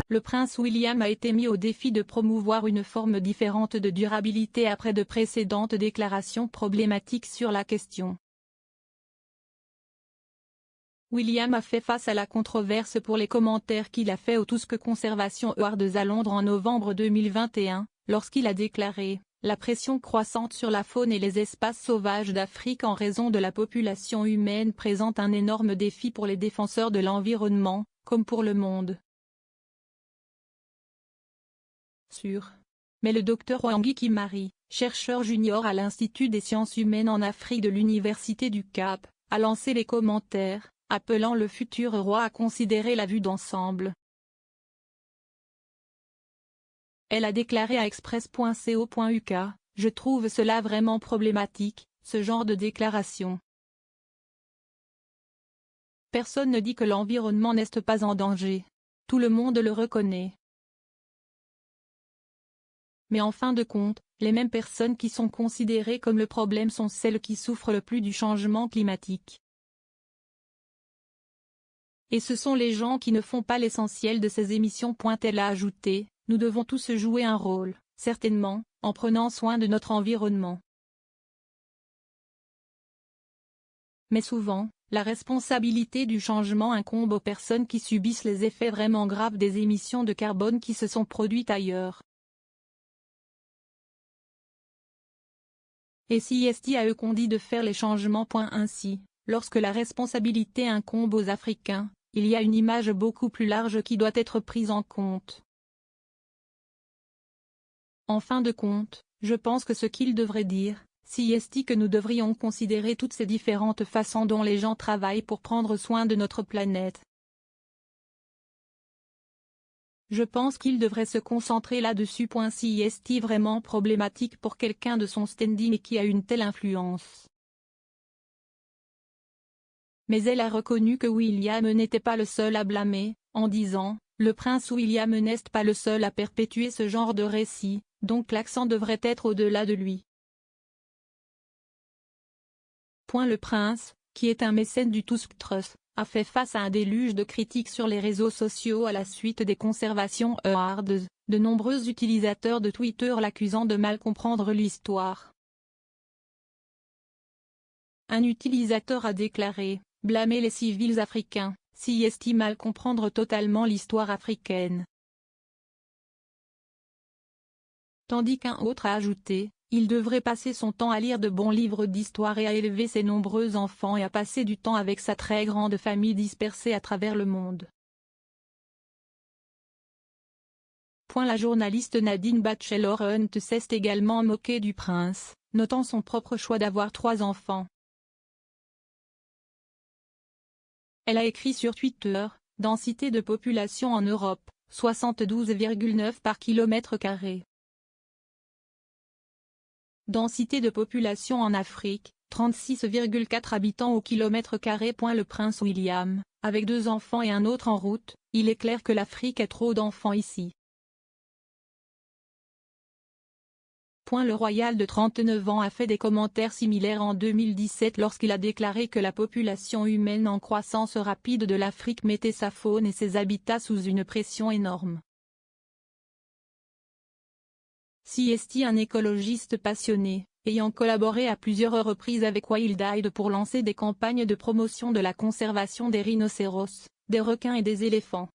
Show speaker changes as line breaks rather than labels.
le prince William a été mis au défi de promouvoir une forme différente de durabilité après de précédentes déclarations problématiques sur la question. William a fait face à la controverse pour les commentaires qu'il a fait au Tusk Conservation Awards à Londres en novembre 2021, lorsqu'il a déclaré « La pression croissante sur la faune et les espaces sauvages d'Afrique en raison de la population humaine présente un énorme défi pour les défenseurs de l'environnement, comme pour le monde. » Mais le Dr Wangi Kimari, chercheur junior à l'Institut des sciences humaines en Afrique de l'Université du Cap, a lancé les commentaires, appelant le futur roi à considérer la vue d'ensemble. Elle a déclaré à express.co.uk, « Je trouve cela vraiment problématique, ce genre de déclaration. Personne ne dit que l'environnement n'est pas en danger. Tout le monde le reconnaît. Mais en fin de compte, les mêmes personnes qui sont considérées comme le problème sont celles qui souffrent le plus du changement climatique. Et ce sont les gens qui ne font pas l'essentiel de ces émissions. » Elle a ajouté, « Nous devons tous jouer un rôle, certainement, en prenant soin de notre environnement. Mais souvent, la responsabilité du changement incombe aux personnes qui subissent les effets vraiment graves des émissions de carbone qui se sont produites ailleurs. » Et si est à eux qu'on dit de faire les changements. Ainsi, lorsque la responsabilité incombe aux Africains, il y a une image beaucoup plus large qui doit être prise en compte. En fin de compte, je pense que ce qu'il devrait dire, si est que nous devrions considérer toutes ces différentes façons dont les gens travaillent pour prendre soin de notre planète. Je pense qu'il devrait se concentrer là-dessus. Si est vraiment problématique pour quelqu'un de son standing et qui a une telle influence. Mais elle a reconnu que William n'était pas le seul à blâmer, en disant « Le prince William n'est pas le seul à perpétuer ce genre de récit, donc l'accent devrait être au-delà de lui. » Le prince, qui est un mécène du Tusk Trust, a fait face à un déluge de critiques sur les réseaux sociaux à la suite des Conservation Awards, de nombreux utilisateurs de Twitter l'accusant de mal comprendre l'histoire. Un utilisateur a déclaré « Blâmer les civils africains, si est mal comprendre totalement l'histoire africaine. » Tandis qu'un autre a ajouté « Il devrait passer son temps à lire de bons livres d'histoire et à élever ses nombreux enfants et à passer du temps avec sa très grande famille dispersée à travers le monde. » La journaliste Nadine Batchelor-Hunt s'est également moquée du prince, notant son propre choix d'avoir 3 enfants. Elle a écrit sur Twitter, « Densité de population en Europe, 72,9 par km². Densité de population en Afrique, 36,4 habitants au km². » Le prince William, avec 2 enfants et un autre en route, « Il est clair que l'Afrique a trop d'enfants ici. » Le royal de 39 ans a fait des commentaires similaires en 2017 lorsqu'il a déclaré que la population humaine en croissance rapide de l'Afrique mettait sa faune et ses habitats sous une pression énorme. Si est un écologiste passionné, ayant collaboré à plusieurs reprises avec Wildeyes pour lancer des campagnes de promotion de la conservation des rhinocéros, des requins et des éléphants.